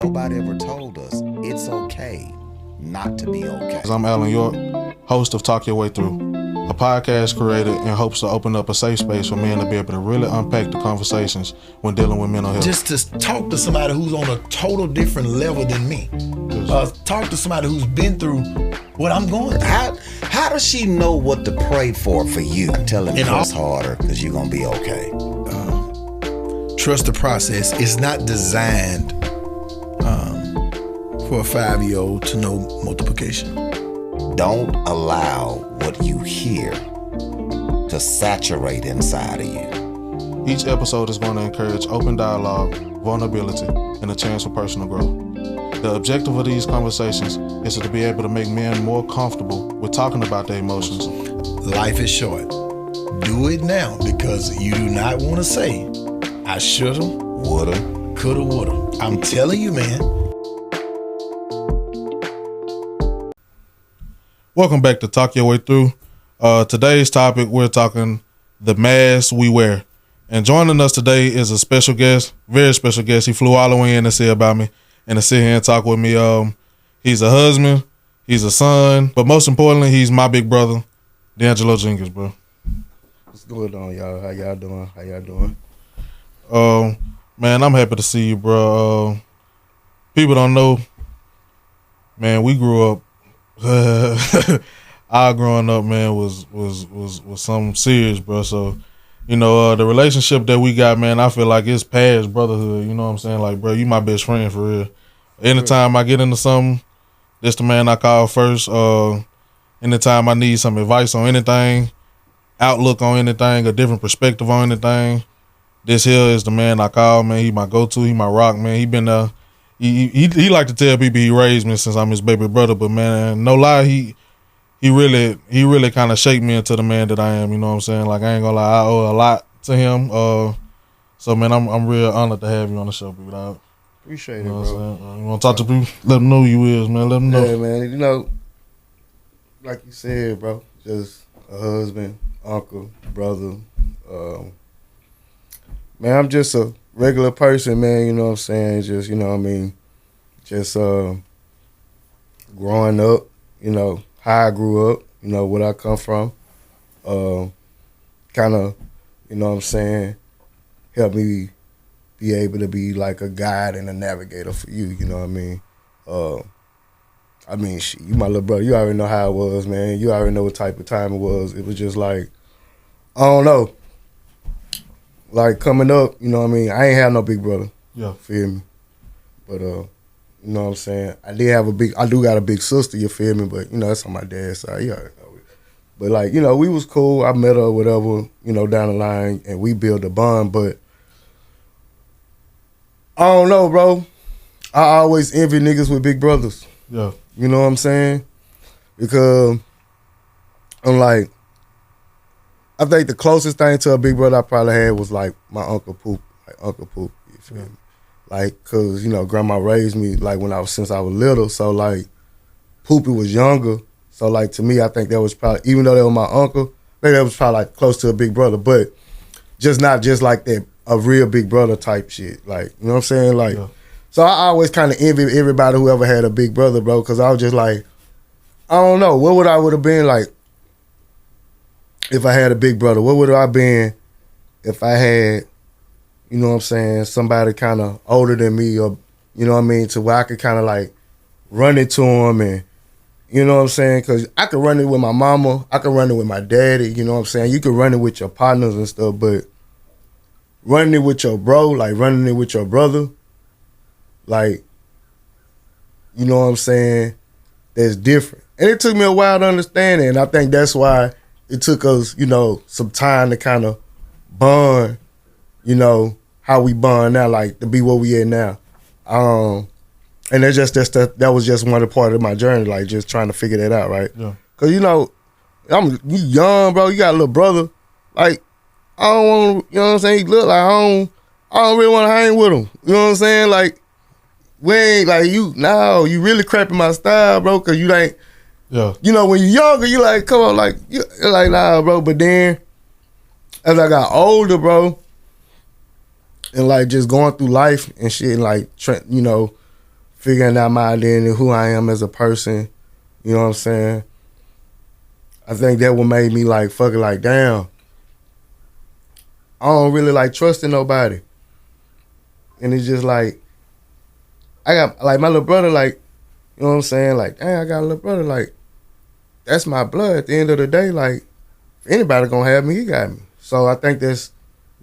Nobody ever told us it's okay not to be okay. I'm Alan York, host of Talk Your Way Through, a podcast created in hopes to open up a safe space for men to be able to really unpack the conversations when dealing with mental health. Just to talk to somebody who's on a total different level than me. Talk to somebody who's been through what I'm going through. How does she know what to pray for you? Tell him press harder because you're going to be okay. Trust the process. It's not designed for a 5-year-old to know multiplication. Don't allow what you hear to saturate inside of you. Each episode is going to encourage open dialogue, vulnerability, and a chance for personal growth. The objective of these conversations is to be able to make men more comfortable with talking about their emotions. Life is short. Do it now because you do not want to say, I shoulda, Woulda, coulda, woulda. I'm telling you, man. Welcome back to Talk Your Way Through. Today's topic, we're talking the masks we wear. And joining us today is a special guest, very special guest. He flew all the way in to see about me and to sit here and talk with me. He's a husband, he's a son, but most importantly, he's my big brother, D'Angelio Jenkins, bro. What's going on, y'all? How y'all doing? Man, I'm happy to see you, bro. People don't know, man, we grew up, our growing up, man, was something serious, bro. So, you know, the relationship that we got, man, I feel like it's past brotherhood. You know what I'm saying? Like, bro, you my best friend for real. Anytime I get into something, this the man I call first. Anytime I need some advice on anything, outlook on anything, a different perspective on anything, this here is the man I call, man. He my go-to. He my rock, man. He been he like to tell people he raised me since I'm his baby brother, but man, no lie, he really kind of shaped me into the man that I am. You know what I'm saying? Like, I ain't gonna lie, I owe a lot to him. So man, I'm real honored to have you on the show, big dog. Appreciate it, You know bro. what I'm saying? You want to talk to people? Let them know who you is, man. Let them know. Yeah, man. You know, like you said, bro, just a husband, uncle, brother. Man, I'm just a regular person, man. You know what I'm saying? Just, you know what I mean? Just growing up, you know, how I grew up, you know, where I come from. Kind of, you know what I'm saying, help me be able to be like a guide and a navigator for you, you know what I mean? Shit, you my little brother. You already know how it was, man. You already know what type of time it was. It was just like, I don't know. Like, coming up, you know what I mean? I ain't have no big brother. Yeah. Feel me? But, you know what I'm saying? I do got a big sister, you feel me? But, you know, that's on my dad's side. You already know it. But, like, you know, we was cool. I met her or whatever, you know, down the line, and we built a bond. But, I don't know, bro. I always envy niggas with big brothers. Yeah. You know what I'm saying? Because I'm like, I think the closest thing to a big brother I probably had was like my Uncle Poop. Like Uncle Poop, you feel me? Like, cause, you know, grandma raised me like since I was little. So like, Poopy was younger. So like, to me, I think that was probably, even though that was my uncle, I think that was probably like close to a big brother, but just not just like that, a real big brother type shit. Like, you know what I'm saying? Like, Yeah. So I always kind of envy everybody who ever had a big brother, bro, because I was just like, I don't know, what would I would have been like if I had a big brother? What would I been if I had, you know what I'm saying, somebody kind of older than me, or, you know what I mean, to where I could kind of like run into him, and, you know what I'm saying, because I could run it with my mama, I could run it with my daddy, you know what I'm saying, you could run it with your partners and stuff, but running it with your bro, like running it with your brother, like, you know what I'm saying, that's different. And it took me a while to understand it, and I think that's why it took us, you know, some time to kind of bond, you know, how we bond now, like to be where we at now. And that was just one part of my journey, like just trying to figure that out, right? Yeah. Cause, you know, you young, bro, you got a little brother, like, I don't want to, you know what I'm saying, he look like I don't really want to hang with him, you know what I'm saying, like, we ain't like you really crapping my style, bro, cause you ain't, Yeah. you know, when you're younger, you like, come on, like, you're like, nah, bro. But then, as I got older, bro, and like just going through life and shit, and like, you know, figuring out my identity, who I am as a person. You know what I'm saying? I think that what made me like fucking like, damn, I don't really like trusting nobody. And it's just like, I got like my little brother, like, you know what I'm saying? Like, damn, I got a little brother, like, that's my blood. At the end of the day, like, if anybody gonna have me, he got me. So I think that's,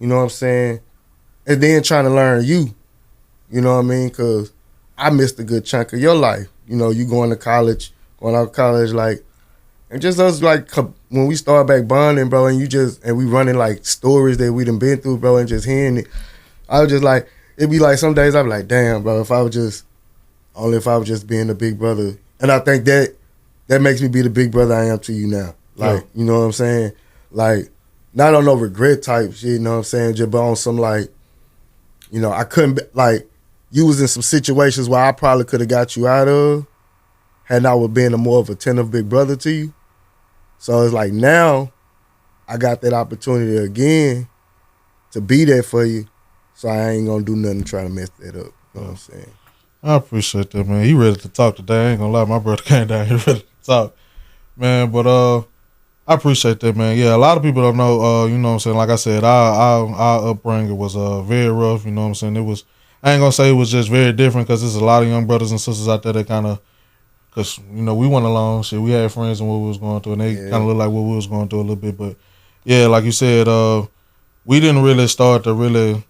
you know what I'm saying? And then trying to learn you know what I mean? Because I missed a good chunk of your life. You know, you going out of college, like, and just us, like, when we start back bonding, bro, and we running, like, stories that we done been through, bro, and just hearing it, I was just like, it'd be like some days I'd be like, damn, bro, if I was just being a big brother. And I think that makes me be the big brother I am to you now. Like, you know what I'm saying? Like, not on no regret type shit, you know what I'm saying? Just but on some, like, you know, I couldn't, like, you was in some situations where I probably could have got you out of had I was being a more of a attentive big brother to you. So it's like now I got that opportunity again to be there for you. So I ain't gonna do nothing to try to mess that up. You know what I'm saying? I appreciate that, man. He ready to talk today. I ain't gonna lie, my brother came down here ready to talk. Man, but I appreciate that, man. Yeah, a lot of people don't know, you know what I'm saying? Like I said, our upbringing was very rough, you know what I'm saying? It was, I ain't gonna say it was just very different because there's a lot of young brothers and sisters out there that kind of, because, you know, we went along, shit, we had friends and what we was going through, and they kind of looked like what we was going through a little bit. But, yeah, like you said, we didn't really start to really,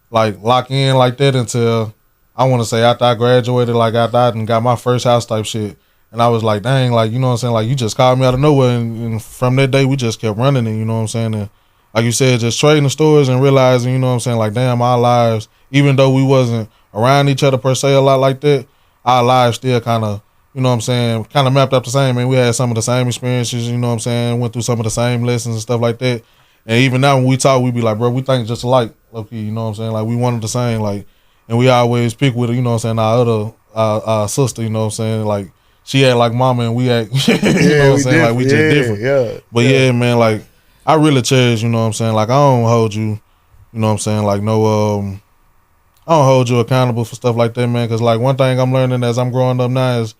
like, lock in like that until, I want to say, after I graduated, like, after I done got my first house type shit. And I was like, dang, like, you know what I'm saying? Like, you just called me out of nowhere. And from that day, we just kept running it, you know what I'm saying? And like you said, just trading the stories and realizing, you know what I'm saying? Like, damn, our lives, even though we wasn't around each other per se a lot like that, our lives still kind of, you know what I'm saying, kind of mapped up the same. And we had some of the same experiences, you know what I'm saying? Went through some of the same lessons and stuff like that. And even now when we talk, we be like, bro, we think just alike, low-key, you know what I'm saying? Like, we wanted the same, like, and we always pick with, you know what I'm saying, our sister, you know what I'm saying? Like, she act like mama and we act, you know what I'm saying? Like, we just different. Yeah. But yeah, man, like, I really cherish, you know what I'm saying? Like, I don't hold you, you know what I'm saying? Like, no, I don't hold you accountable for stuff like that, man. Because, like, one thing I'm learning as I'm growing up now is,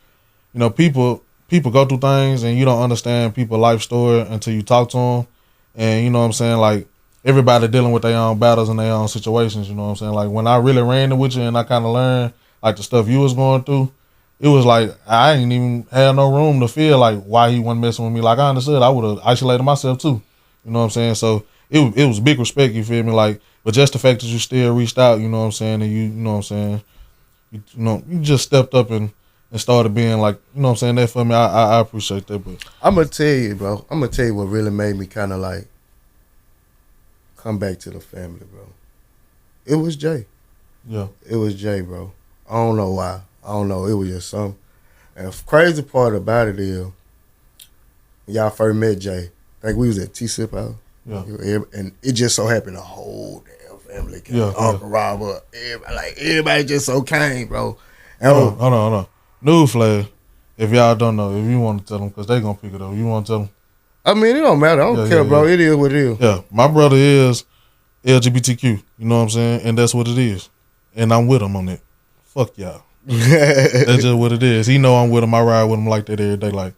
you know, people go through things and you don't understand people's life story until you talk to them. And, you know what I'm saying? Like, everybody dealing with their own battles and their own situations, you know what I'm saying? Like, when I really ran it with you and I kind of learned, like, the stuff you was going through, it was like I ain't even had no room to feel like why he wasn't messing with me. Like, I understood I would have isolated myself too. You know what I'm saying? So it was big respect, you feel me? Like, but just the fact that you still reached out, you know what I'm saying, and you know what I'm saying, you just stepped up and started being like, you know what I'm saying, that for me, I appreciate that. But I'm gonna tell you, bro. I'm gonna tell you what really made me kind of like come back to the family, bro. It was Jay. Yeah. It was Jay, bro. I don't know why. I don't know. It was just something. And the crazy part about it is, when y'all first met Jay, I think we was at T-Sip House. Yeah. And it just so happened the whole damn family came. Uncle Robert, everybody just so came, bro. And hold on. Newsflash, if y'all don't know, if you want to tell them, because they going to pick it up. You want to tell them? I mean, it don't matter. I don't care, bro. It is what it is. Yeah, my brother is LGBTQ. You know what I'm saying? And that's what it is. And I'm with him on that. Fuck y'all. That's just what it is. He know I'm with him. I ride with him like that every day. Like,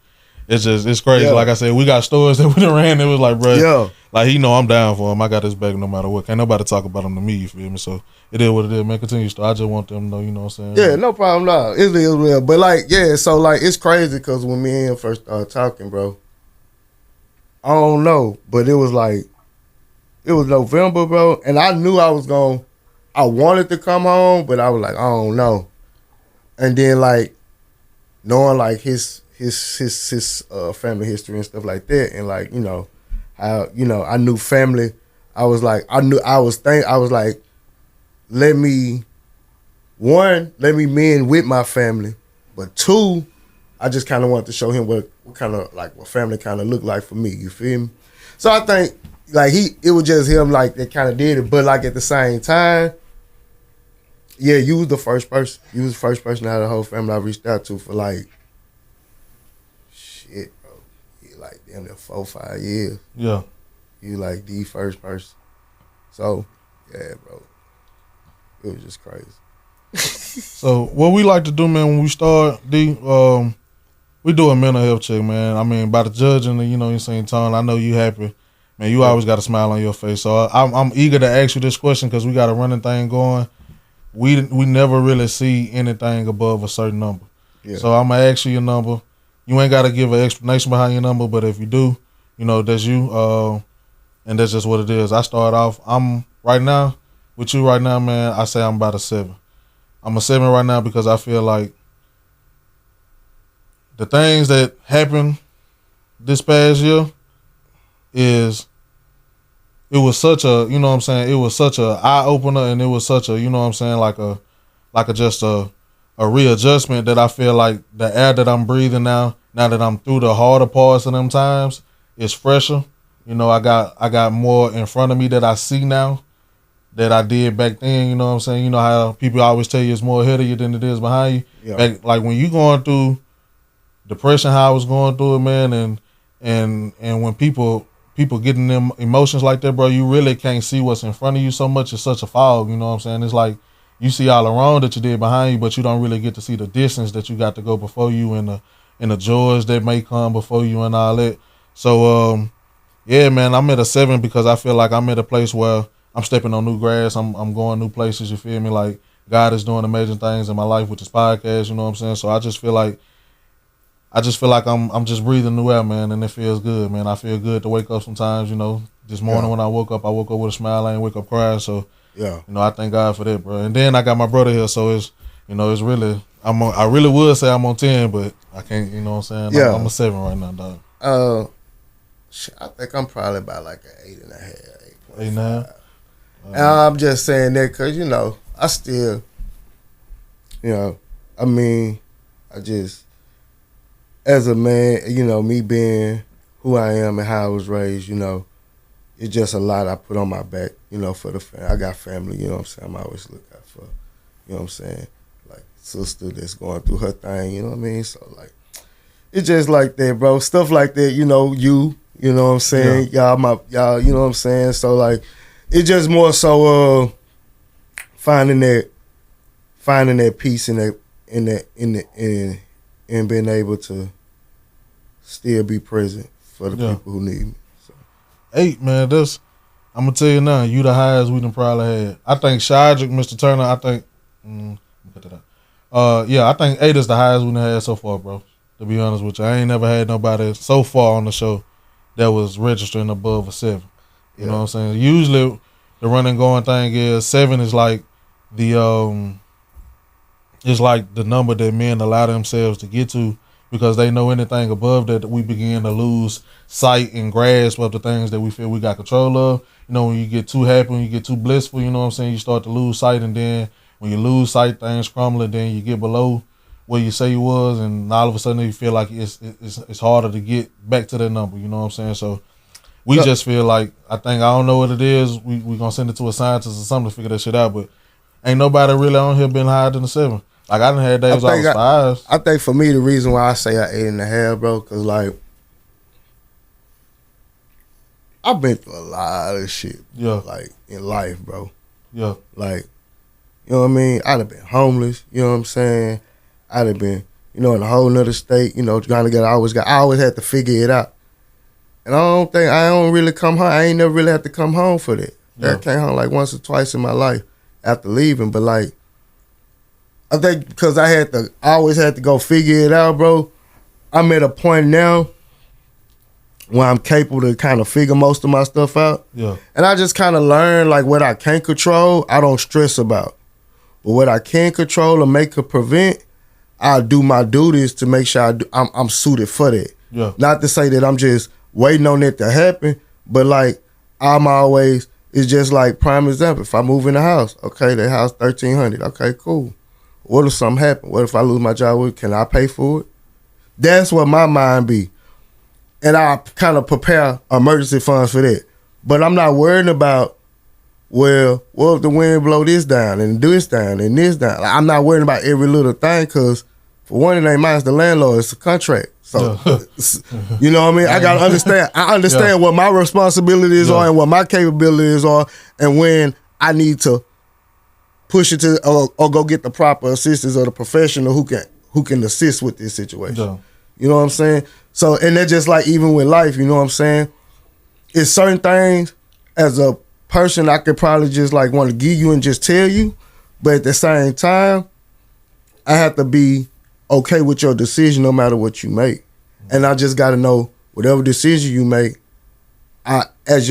it's crazy. Yeah. Like I said, we got stories that we done ran. It was like, bro, like, he know I'm down for him. I got his back no matter what. Can't nobody talk about him to me, you feel me? So it is what it is, man. Continue. I just want them to know, you know what I'm saying? Yeah, no problem, no. It is real. But like, yeah, so like, it's crazy because when me and him first started talking, bro, I don't know, but it was like, it was November, bro, and I knew I wanted to come home, but I was like, I don't know. And then like knowing like his family history and stuff like that, and like, you know, how, you know, I knew family. I was like, let me mend with my family, but two, I just kind of wanted to show him what kind of like what family kind of looked like for me. You feel me? So I think like it was just him like that kind of did it, but like at the same time. Yeah, you was the first person. You was the first person out of the whole family I reached out to for like, shit, bro. You like damn near 4 or 5 years. Yeah. You like the first person. So, yeah, bro. It was just crazy. So what we like to do, man, when we start, we do a mental health check, man. I mean, by the judge and you saying tone, I know you happy, man. You always got a smile on your face. So I'm eager to ask you this question because we got a running thing going. We never really see anything above a certain number. Yeah. So I'm gonna ask you your number. You ain't got to give an explanation behind your number, but if you do, that's you. And that's just what it is. I start off. I'm right now with you right now, man. I say I'm about a 7. I'm a 7 right now because I feel like the things that happened this past year it was such a, it was such a eye opener, and it was such a, like a readjustment that I feel like the air that I'm breathing now that I'm through the harder parts of them times, is fresher. I got more in front of me that I see now that I did back then. You know what I'm saying? You know how people always tell you it's more ahead of you than it is behind you. Yeah. Back, like when you going through depression, how I was going through it, man, and when people getting them emotions like that, bro, you really can't see what's in front of you so much. It's such a fog. You know what I'm saying? It's like you see all the wrong that you did behind you, but you don't really get to see the distance that you got to go before you and the joys that may come before you and all that. So yeah, man, I'm at a 7 because I feel like I'm at a place where I'm stepping on new grass. I'm going new places. You feel me? Like God is doing amazing things in my life with this podcast. You know what I'm saying? So I just feel like I'm just breathing new air, man, and it feels good, man. I feel good to wake up sometimes. This morning when I woke up with a smile. I ain't wake up crying. So yeah, I thank God for that, bro. And then I got my brother here, so it's it's really I really would say I'm on 10, but I can't. You know what I'm saying? Yeah, I'm a 7 right now, dog. I think I'm probably about like an 8.5, 8.5. And I'm just saying that because I still, I mean, I just, as a man, me being who I am and how I was raised, it's just a lot I put on my back, for the family. I got family, you know what I'm saying? I'm always look out for, you know what I'm saying? Like sister that's going through her thing, you know what I mean? So like, it's just like that, bro. Stuff like that, you know what I'm saying? Yeah. Y'all, you know what I'm saying? So like, it's just more so finding that peace in being able to still be present for the people who need me. So. 8, man. I'm gonna tell you now. You the highest we done probably had. I think Shadrick, Mr. Turner. I think. Put that up. I think 8 is the highest we done had so far, bro. To be honest with you, I ain't never had nobody so far on the show that was registering above a 7. You know what I'm saying? Usually the running going thing is 7 is like the number that men allow themselves to get to because they know anything above that we begin to lose sight and grasp of the things that we feel we got control of. When you get too happy, when you get too blissful, you know what I'm saying, you start to lose sight, and then when you lose sight, things crumble, and then you get below where you say you was, and all of a sudden you feel like it's harder to get back to that number. You know what I'm saying? So we just feel like I don't know what it is. We gonna send it to a scientist or something to figure that shit out. But ain't nobody really on here been higher than a 7. Like I done had days I was 5s. I think for me the reason why I say an 8.5, bro, because like I've been through a lot of shit. Yeah. Like in life, bro. Yeah. Like, you know what I mean? I'd have been homeless. You know what I'm saying? I'd have been, in a whole nother state, trying to get, I always had to figure it out. And I don't really come home. I ain't never really had to come home for that. Yeah. I came home like once or twice in my life after leaving. But like, I think because I always had to go figure it out, bro. I'm at a point now where I'm capable to kind of figure most of my stuff out. Yeah. And I just kind of learned like what I can't control, I don't stress about. But what I can control or make or prevent, I do my duties to make sure I'm suited for that. Yeah. Not to say that I'm just waiting on it to happen, but like it's just like prime example. If I move in the house, okay, the house $1,300, okay, cool. What if something happen? What if I lose my job? Can I pay for it? That's what my mind be. And I kind of prepare emergency funds for that. But I'm not worrying about, well, what if the wind blow this down and this down and this down? Like, I'm not worrying about every little thing because for one, it ain't mine, it's the landlord, it's a contract. So, you know what I mean? I got to understand. I understand what my responsibilities are and what my capabilities are and when I need to push it to or go get the proper assistance or the professional who can assist with this situation. Yeah. You know what I'm saying? So, and that's just like even with life, you know what I'm saying? It's certain things as a person I could probably just like want to give you and just tell you, but at the same time, I have to be okay with your decision no matter what you make. And I just gotta know whatever decision you make, as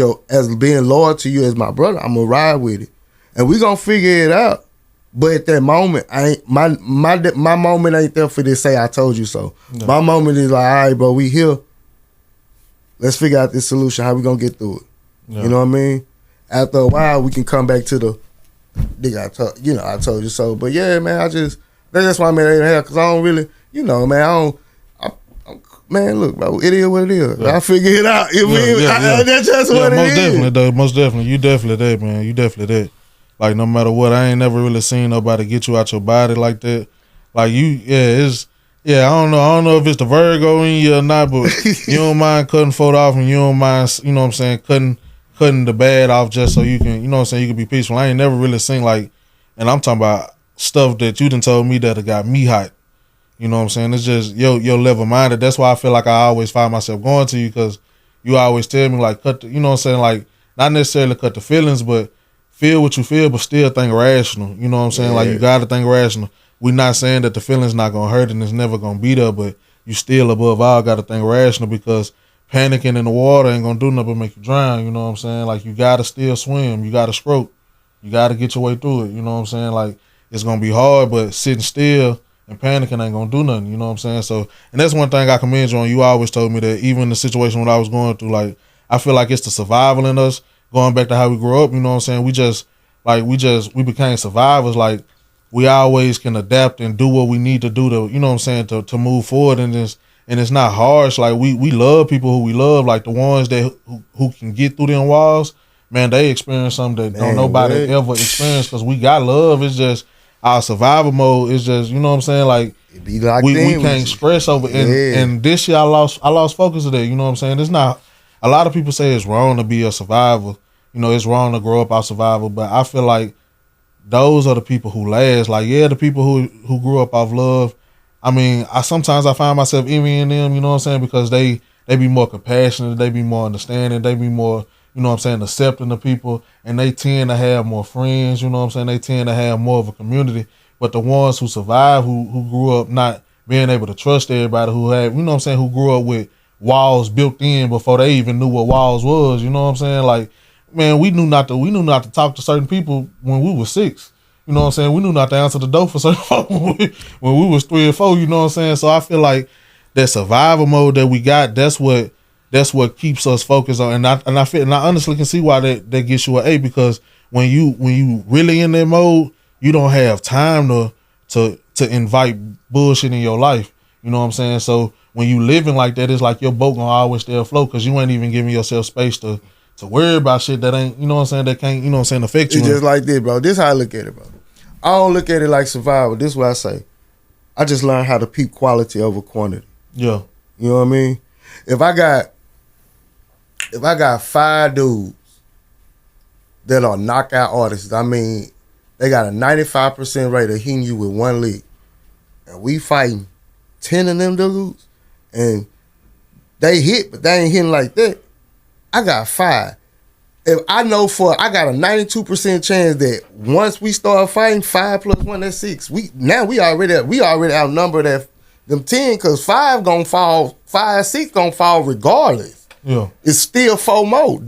being loyal to you as my brother, I'm gonna ride with it. And we gonna figure it out. But at that moment, I ain't my moment ain't there for this say I told you so. No. My moment is like, all right, bro, we here. Let's figure out this solution. How we gonna get through it? Yeah. You know what I mean? After a while, we can come back to the nigga. I told you so. But yeah, man, that's why I made it here because I don't really, man. Man, look, bro, it is what it is. Yeah. I figure it out. That's just what it is. Most definitely, though. Most definitely, you definitely that, man. You definitely that. Like, no matter what, I ain't never really seen nobody get you out your body like that. Like, I don't know if it's the Virgo in you or not, but you don't mind cutting folk off and you don't mind, you know what I'm saying, cutting the bad off just so you can, you know what I'm saying, you can be peaceful. I ain't never really seen, like, and I'm talking about stuff that you done told me that have got me hot. You know what I'm saying? It's just your level-minded. That's why I feel like I always find myself going to you because you always tell me, like, you know what I'm saying, like, not necessarily cut the feelings, but feel what you feel, but still think rational. You know what I'm saying? Yeah. Like, you got to think rational. We're not saying that the feeling's not going to hurt and it's never going to be there, but you still, above all, got to think rational because panicking in the water ain't going to do nothing but make you drown. You know what I'm saying? Like, you got to still swim. You got to stroke. You got to get your way through it. You know what I'm saying? Like, it's going to be hard, but sitting still and panicking ain't going to do nothing. You know what I'm saying? So, and that's one thing I commend you on. You always told me that even the situation when I was going through, like, I feel like it's the survival in us. Going back to how we grew up, you know what I'm saying? We became survivors. Like, we always can adapt and do what we need to do to, you know what I'm saying, to move forward. And it's not harsh. Like, we love people who we love. Like, the ones that who can get through them walls, man, they experience something that don't nobody ever experience because we got love. It's just our survival mode is just, you know what I'm saying? Like, we can't stress over it. And this year I lost focus of that. You know what I'm saying? It's not. A lot of people say it's wrong to be a survivor. You know, it's wrong to grow up out survival. But I feel like those are the people who last. Like, yeah, the people who grew up off love. I mean, sometimes I find myself envying them, you know what I'm saying? Because they be more compassionate, they be more understanding, they be more, you know what I'm saying, accepting of people. And they tend to have more friends, you know what I'm saying? They tend to have more of a community. But the ones who survive, who grew up not being able to trust everybody, who have, you know what I'm saying, who grew up with walls built in before they even knew what walls was, you know what I'm saying? Like, man, we knew not to talk to certain people when we were 6. You know what I'm saying? We knew not to answer the door for certain folk when we was 3 or 4, you know what I'm saying? So I feel like that survival mode that we got, that's what keeps us focused on. And I honestly can see why that gets you an A, because when you really in that mode, you don't have time to invite bullshit in your life. You know what I'm saying? So when you living like that, it's like your boat gonna always stay afloat because you ain't even giving yourself space to worry about shit that ain't, you know what I'm saying, that can't, you know what I'm saying, affect you. It's just like this, bro. This is how I look at it, bro. I don't look at it like survival. This is what I say. I just learned how to peep quality over quantity. Yeah. You know what I mean? If I got 5 dudes that are knockout artists, I mean, they got a 95% rate of hitting you with one lick, and we fighting 10 of them dudes, and they hit, but they ain't hitting like that. I got 5. If I know I got a 92% chance that once we start fighting, 5 + 1, that's 6. We already outnumber them 10 because 5 gonna fall, 5, 6 gonna fall regardless. Yeah, it's still 4 more.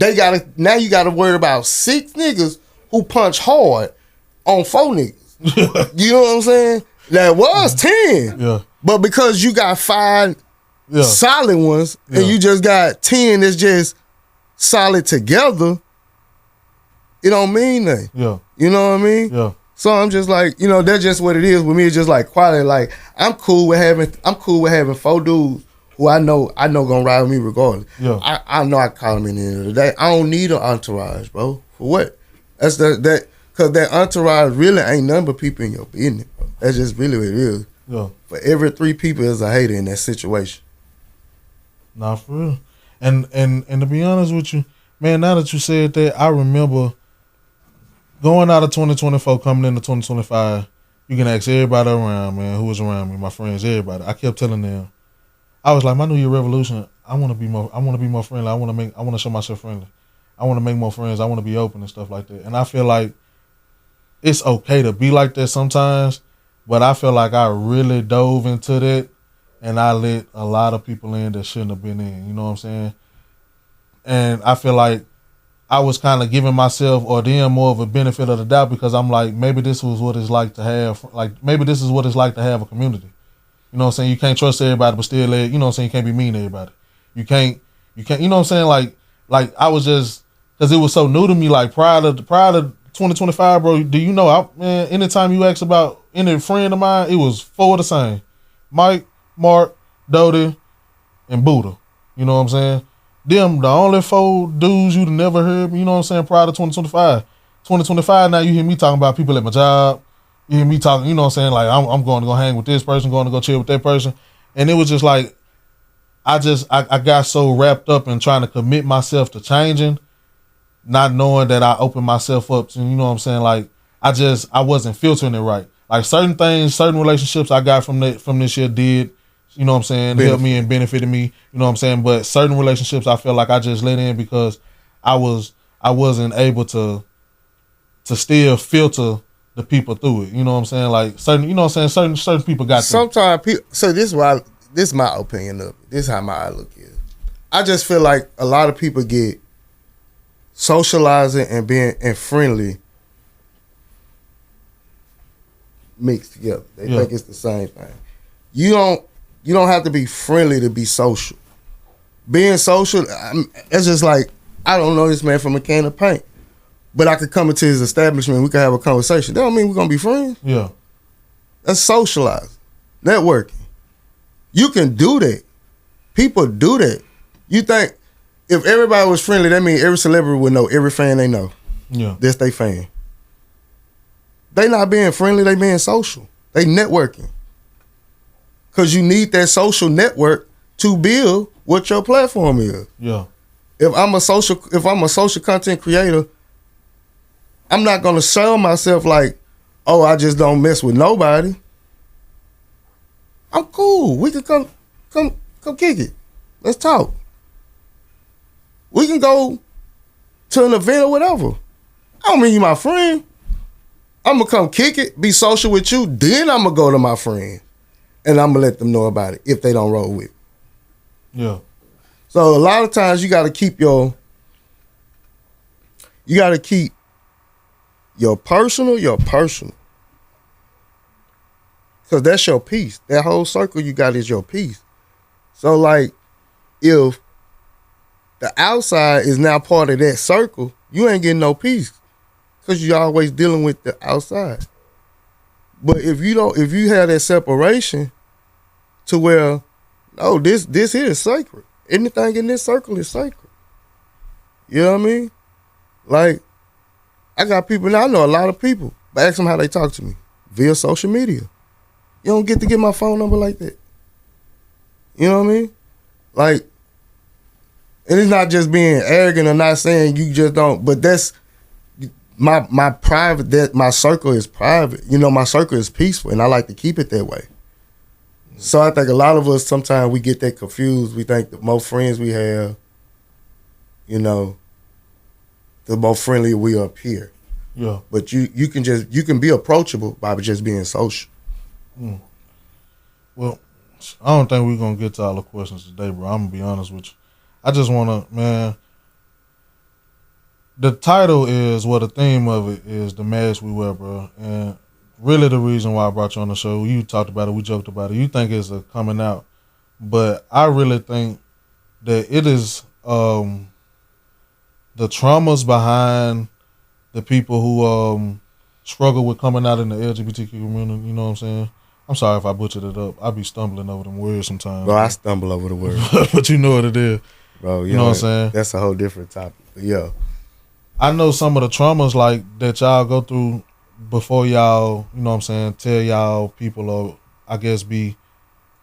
Now you gotta worry about 6 niggas who punch hard on 4 niggas. You know what I'm saying? That was 10. Yeah. But because you got 5 solid ones and you just got 10 that's just solid together, it don't mean nothing. Yeah. You know what I mean? Yeah. So I'm just like, you know, that's just what it is with me. It's just like quality. Like, I'm cool with having 4 dudes who I know gonna ride with me regardless. Yeah. I know I call them in the end of the day. I don't need an entourage, bro. For what? That's that because that entourage really ain't nothing but people in your business, bro. That's just really what it is. Yeah. For every 3 people is a hater in that situation. Nah, for real. And to be honest with you, man, now that you said that, I remember going out of 2024, coming into 2025, you can ask everybody around, man, who was around me, my friends, everybody. I kept telling them, I was like, my New Year resolution, I want to be more friendly. I want to show myself friendly. I want to make more friends. I want to be open and stuff like that. And I feel like it's okay to be like that sometimes, but I feel like I really dove into that and I let a lot of people in that shouldn't have been in. You know what I'm saying? And I feel like I was kind of giving myself or them more of a benefit of the doubt because I'm like, maybe this was what it's like to have, maybe this is what it's like to have a community. You know what I'm saying? You can't trust everybody, but still, you know what I'm saying? You can't be mean to everybody. You can't, you know what I'm saying? Like I was just, because it was so new to me, like prior to 2025, bro, do you know, man, anytime you ask about any friend of mine, it was 4 of the same. Mike, Mark, Dodie, and Buddha. You know what I'm saying? Them, the only 4 dudes you'd never heard, you know what I'm saying, prior to 2025. 2025, now you hear me talking about people at my job. You hear me talking, you know what I'm saying, like I'm going to go hang with this person, going to go chill with that person. And it was just like, I got so wrapped up in trying to commit myself to changing, not knowing that I opened myself up to, you know what I'm saying, like I wasn't filtering it right. Like certain things, certain relationships I got from this year did, you know what I'm saying, helped me and benefited me, you know what I'm saying, but certain relationships I feel like I just let in because I wasn't able to still filter the people through it, you know what I'm saying, like certain, you know what I'm saying, certain people got sometimes people. So this is my opinion of it. This is how my outlook is. I just feel like a lot of people get socializing and being and friendly mixed together. They think it's the same thing. You don't have to be friendly to be social. Being social, it's just like, I don't know this man from a can of paint, but I could come into his establishment and we could have a conversation. That don't mean we're going to be friends. Yeah. That's socializing, networking. You can do that. People do that. You think if everybody was friendly, that means every celebrity would know every fan they know. Yeah. That's they fan. They not being friendly, they being social. They networking. Cause you need that social network to build what your platform is. Yeah. If I'm a social content creator, I'm not gonna sell myself like, oh, I just don't mess with nobody. I'm cool. We can come kick it. Let's talk. We can go to an event or whatever. I don't mean you my friend. I'm gonna come kick it, be social with you, then I'm gonna go to my friend. And I'm gonna let them know about it if they don't roll with it. Yeah. So a lot of times you gotta keep your personal. Cause that's your piece. That whole circle you got is your piece. So like, if the outside is now part of that circle, you ain't getting no peace. Cause you're always dealing with the outside. But if you have that separation to where, no, this here is sacred. Anything in this circle is sacred. You know what I mean? Like, I got people now, I know a lot of people, but ask them how they talk to me via social media. You don't get to get my phone number like that. You know what I mean? Like, and it's not just being arrogant or not saying you just don't, but that's my private, that my circle is private. You know, my circle is peaceful and I like to keep it that way. So I think a lot of us, sometimes we get that confused. We think the more friends we have, you know, the more friendly we appear. Yeah. But you can be approachable by just being social. Mm. Well, I don't think we're gonna get to all the questions today, bro. I'm gonna be honest with you. I just wanna, man. The title is, well, the theme of it is the mask we wear, bro. And really the reason why I brought you on the show, you talked about it, we joked about it. You think it's a coming out. But I really think that it is the traumas behind the people who struggle with coming out in the LGBTQ community, you know what I'm saying? I'm sorry if I butchered it up. I be stumbling over them words sometimes. Bro, I stumble over the words. But you know what it is. Bro, you know what I'm saying? That's a whole different topic. But yeah. I know some of the traumas like that y'all go through before y'all, you know what I'm saying, tell y'all people, or I guess be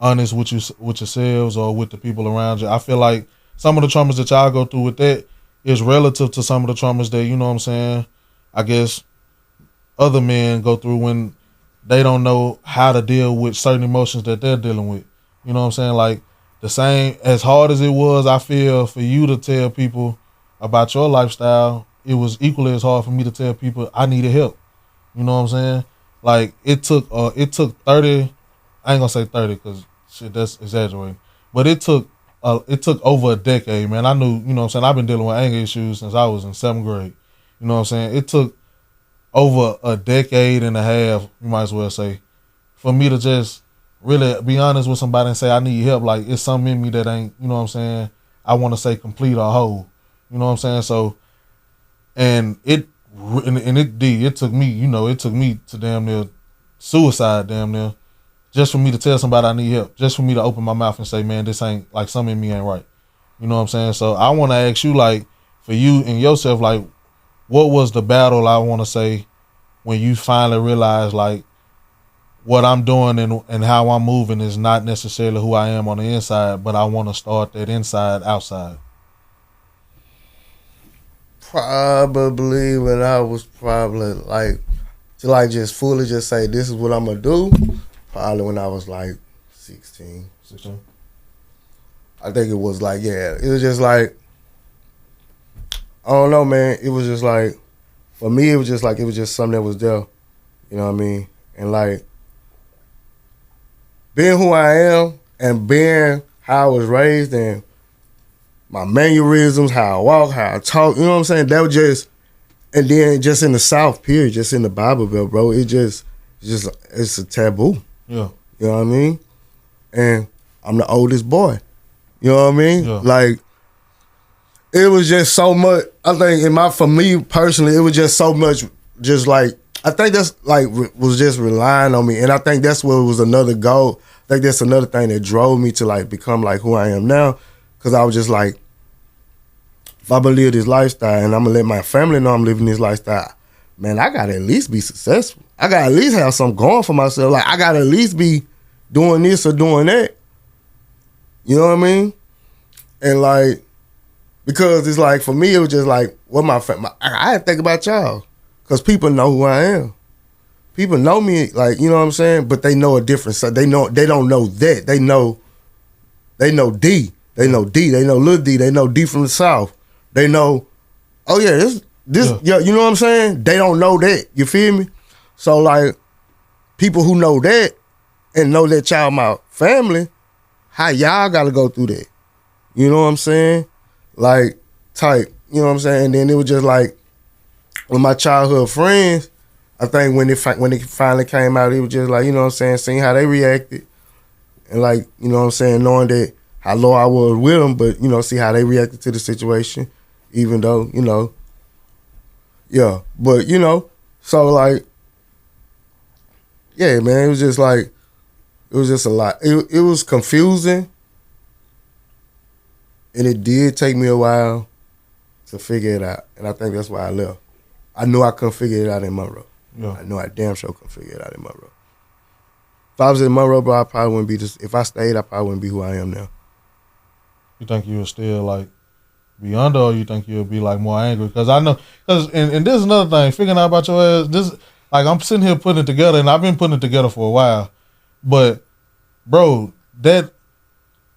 honest with yourselves or with the people around you. I feel like some of the traumas that y'all go through with that is relative to some of the traumas that, you know what I'm saying, I guess other men go through when they don't know how to deal with certain emotions that they're dealing with. You know what I'm saying? Like, the same, as hard as it was, I feel, for you to tell people about your lifestyle, it was equally as hard for me to tell people I needed help. You know what I'm saying? Like, it took 30, I ain't gonna say 30 because shit, that's exaggerating, but it took over a decade, man. I knew, you know what I'm saying, I've been dealing with anger issues since I was in 7th grade. You know what I'm saying? It took over a decade and a half, you might as well say, for me to just really be honest with somebody and say I need help. Like, it's something in me that ain't, you know what I'm saying, I want to say complete or whole. You know what I'm saying? So, and it took me, you know, it took me to damn near suicide, damn near, just for me to tell somebody I need help, just for me to open my mouth and say, man, this ain't, like, something in me ain't right. You know what I'm saying? So I want to ask you, like, for you and yourself, like, what was the battle, I want to say, when you finally realized, like, what I'm doing and how I'm moving is not necessarily who I am on the inside, but I want to start that inside outside? Probably when I was probably like, to like just fully just say this is what I'm gonna do. Probably when I was like 16. 16. I think it was like, yeah, it was just like, I don't know, man. It was just like, for me, it was just something that was there. You know what I mean? And like, being who I am and being how I was raised and my mannerisms, how I walk, how I talk, you know what I'm saying? That was just, and then just in the South, period, just in the Bible Belt, bro, it's a taboo. Yeah. You know what I mean? And I'm the oldest boy. You know what I mean? Yeah. Like, it was just so much, I think for me personally, it was just so much, just like, I think that's like, was just relying on me. And I think that's what was another goal. I think that's another thing that drove me to like become like who I am now. Cause I was just like, if I'm gonna live this lifestyle and I'm gonna let my family know I'm living this lifestyle, man, I gotta at least be successful. I gotta at least have something going for myself. Like, I gotta at least be doing this or doing that. You know what I mean? And like, because it's like, for me, it was just like, what I had to think about y'all. Cause people know who I am. People know me, like, you know what I'm saying? But they know a different side. They don't know that. They know D. They know D. They know Lil D. They know D from the South. They know, oh yeah, yeah, you know what I'm saying? They don't know that. You feel me? So like, people who know that and know that y'all my family, how y'all gotta go through that? You know what I'm saying? Like, type, you know what I'm saying? And then it was just like, with my childhood friends, I think when it finally came out, it was just like, you know what I'm saying, seeing how they reacted. And like, you know what I'm saying, knowing that how low I was with them, but, you know, see how they reacted to the situation, even though, you know, yeah. But, you know, so like, yeah, man, it was just like, it was just a lot. It was confusing. And it did take me a while to figure it out. And I think that's why I left. I knew I couldn't figure it out in Monroe. Yeah. I knew I damn sure couldn't figure it out in Monroe. If I was in Monroe, bro, I probably wouldn't be this. If I stayed, I probably wouldn't be who I am now. You think you would still like be under, or you think you'll be like more angry? Because I know, and this is another thing, figuring out about your ass. This, like, I'm sitting here putting it together, and I've been putting it together for a while. But, bro, that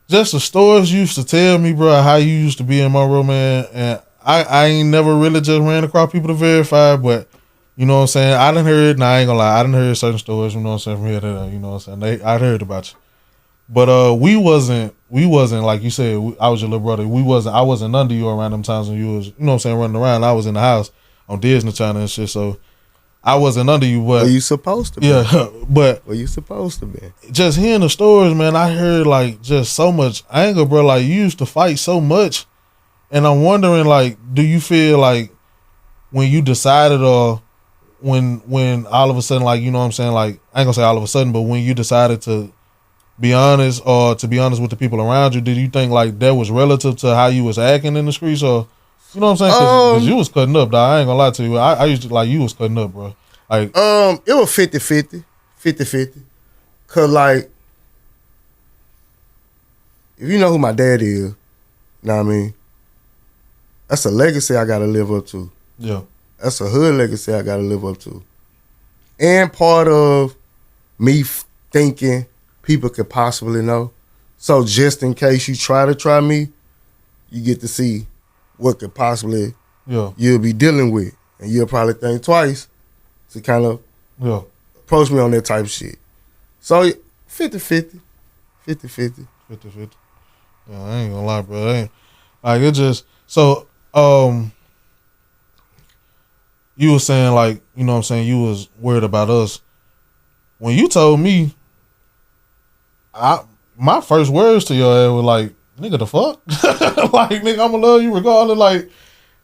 just the stories you used to tell me, bro, how you used to be in Monroe, man, and I ain't never really just ran across people to verify, but you know what I'm saying, I done heard, and I ain't gonna lie, I done heard certain stories, you know what I'm saying, from here to there, you know what I'm saying, I heard about you. But we wasn't like you said, I was your little brother. I wasn't under you around them times when you was, you know what I'm saying, running around. I was in the house on Disney Channel and shit, so I wasn't under you. But were you supposed to be? Yeah, but were you supposed to be? Just hearing the stories, man, I heard like just so much anger, bro. Like, you used to fight so much, and I'm wondering, like, do you feel like when you decided, or when all of a sudden, like, you know what I'm saying, like, I ain't gonna say all of a sudden, but when you decided to be honest, or to be honest with the people around you, did you think like that was relative to how you was acting in the streets, or you know what I'm saying? Because you was cutting up, dog. I ain't gonna lie to you. I used to, like, you was cutting up, bro. Like, it was 50-50. Cause like, if you know who my dad is, you know what I mean? That's a legacy I gotta live up to. Yeah. That's a hood legacy I gotta live up to. and part of me thinking people could possibly know. So just in case you try me, you get to see what could possibly you'll be dealing with. And you'll probably think twice to kind of approach me on that type of shit. So 50-50. 50-50. 50-50. Yeah, I ain't gonna lie, bro. I ain't, like, it just, so, you was saying, like, you know what I'm saying, you was worried about us. When you told me, my first words to your ass were like, nigga, the fuck? Like, nigga, I'ma love you regardless. Like,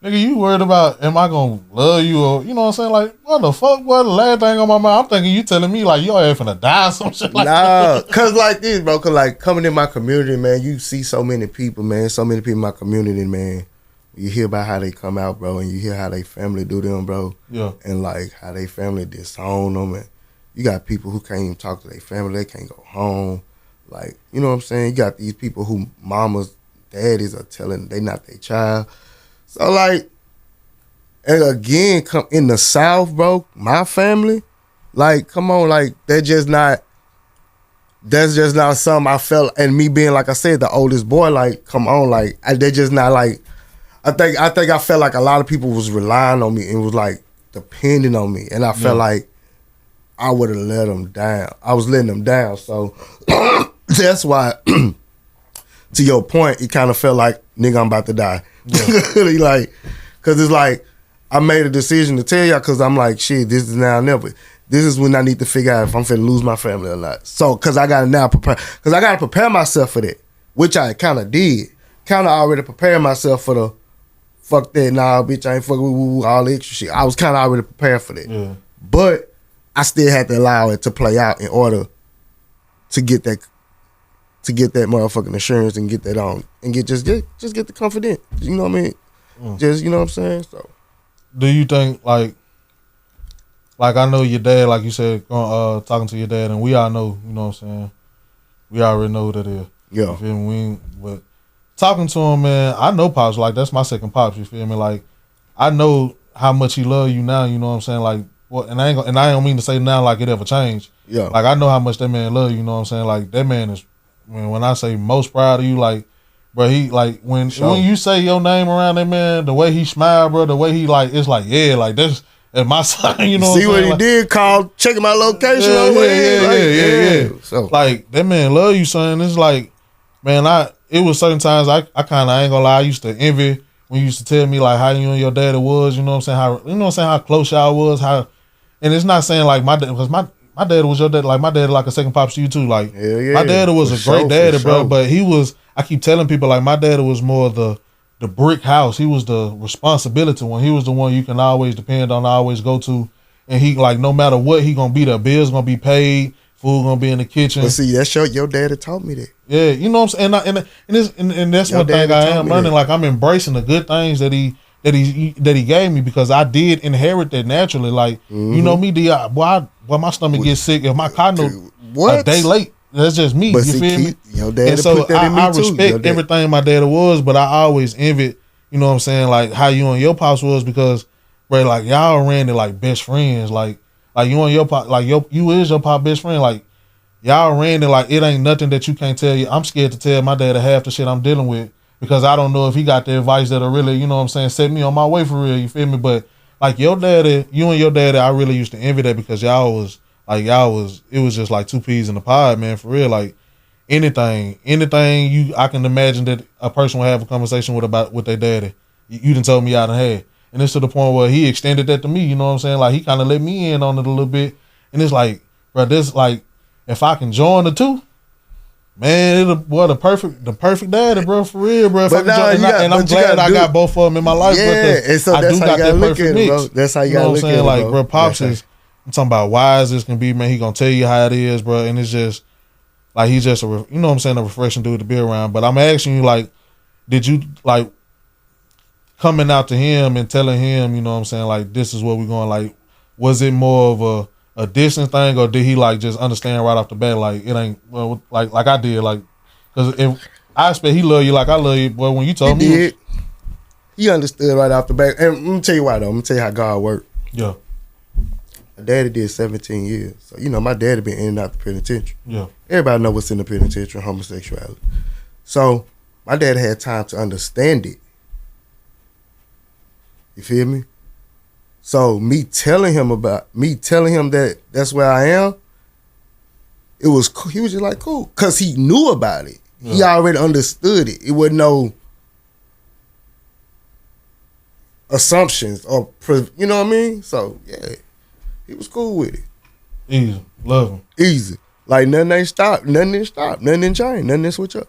nigga, you worried about, am I gonna love you? Or, you know what I'm saying? Like, what the fuck? What the last thing on my mind? I'm thinking you telling me, like, your ass finna die or some shit like that. Nah, cause like this, bro, cause like coming in my community, man, you see so many people, man, so many people in my community, man. You hear about how they come out, bro, and you hear how they family do them, bro. Yeah. And like how they family disown them, and you got people who can't even talk to their family, they can't go home. Like, you know what I'm saying? You got these people who mamas, daddies are telling they not their child. So like, and again, come in the South, bro, my family, like, come on, like, that's just not something I felt, and me being, like I said, the oldest boy, like, come on, like, they just not, like, I think I felt like a lot of people was relying on me and was, like, depending on me, and I felt like I would have let them down. I was letting them down, so that's why, to your point, it kind of felt like, nigga, I'm about to die. Yeah. Like, because it's like, I made a decision to tell y'all because I'm like, shit, this is now or never. This is when I need to figure out if I'm finna lose my family or not. So, because I got to now prepare, because I got to prepare myself for that, which I kind of did. Kind of already prepared myself for the, fuck that, nah, bitch, I ain't fucking with all the extra shit. I was kind of already prepared for that. Yeah. But I still had to allow it to play out in order to get that motherfucking assurance and get that on and get the confidence. You know what I mean? Just, you know what I'm saying? So, do you think like I know your dad, like you said, talking to your dad, and we all know, you know what I'm saying? We already know who that is. Yeah. You feel me? But talking to him, man, I know Pops, like, that's my second Pops, you feel me? Like, I know how much he love you now, you know what I'm saying? Like, well, and I don't mean to say now like it ever changed. Yeah. Like, I know how much that man love you, you know what I'm saying? Like, that man is, when I say most proud of you, like, bro, he, like, when you say your name around that man, the way he smile, bro, the way he, like, it's like, yeah, like, that's my son, you know see what I'm saying? See what he did, call, checking my location. Yeah. So, like, that man love you, son. It's like, man, it was certain times I kind of, I ain't gonna lie, I used to envy when you used to tell me, like, how you and your daddy was, you know what I'm saying? How close y'all was, and it's not saying, like, my dad, because my dad was your dad, like, my dad like a second Pops to you, too. Like, my dad was a great daddy, bro, but he was, I keep telling people, like, my dad was more the brick house. He was the responsibility one. He was the one you can always depend on, always go to. And he, like, no matter what, he gonna be there. Bills gonna be paid. Food gonna be in the kitchen. But see, that's your daddy taught me that. Yeah, you know what I'm saying? And that's one thing I am learning. Like, I'm embracing the good things that he gave me, because I did inherit that naturally. Like, you know me, boy, my stomach gets sick if my car a day late. That's just me. But you feel me? Your daddy and so put that in me I respect everything my daddy was, but I always envied, you know what I'm saying, like how you and your pops was, because, bro, like, y'all ran it like best friends. Like you and your pop, like you is your pop best friend. Like, y'all ran it like it ain't nothing that you can't tell you. I'm scared to tell my daddy half the shit I'm dealing with, because I don't know if he got the advice that'll really, you know what I'm saying, set me on my way for real. You feel me? But like your daddy, you and your daddy, I really used to envy that, because it was just like two peas in the pod, man, for real. Like, anything I can imagine that a person would have a conversation with their daddy, you done told me I done had. And it's to the point where he extended that to me, you know what I'm saying? Like, he kind of let me in on it a little bit. And it's like, bro, this, like, if I can join the two, man, the perfect daddy, bro, for real, bro. I'm glad I got both of them in my life, yeah, bro, and so I do got that perfect mix. Bro. That's how you got to look at it, bro. Like, bro, Pops is, I'm talking about wise as can be, man. He gonna tell you how it is, bro. And it's just, like, he's just you know what I'm saying, a refreshing dude to be around. But I'm asking you, like, did you, like, coming out to him and telling him, you know what I'm saying, like, this is what we're going, like, was it more of a distance thing, or did he, like, just understand right off the bat, like, it ain't, well, like I did, like, because if I expect he love you like I love you, boy, when you told me. He understood right off the bat. And let me tell you why, though. Let me tell you how God worked. Yeah. My daddy did 17 years. So, you know, my daddy been in and out the penitentiary. Yeah. Everybody know what's in the penitentiary, homosexuality. So, my dad had time to understand it. You feel me? So, me telling him that that's where I am, he was just like, cool. Because he knew about it. Yeah. He already understood it. It wasn't no assumptions or, you know what I mean? So, yeah, he was cool with it. Easy. Love him. Easy. Like, nothing ain't stopped. Nothing didn't stop. Nothing didn't change. Nothing didn't switch up.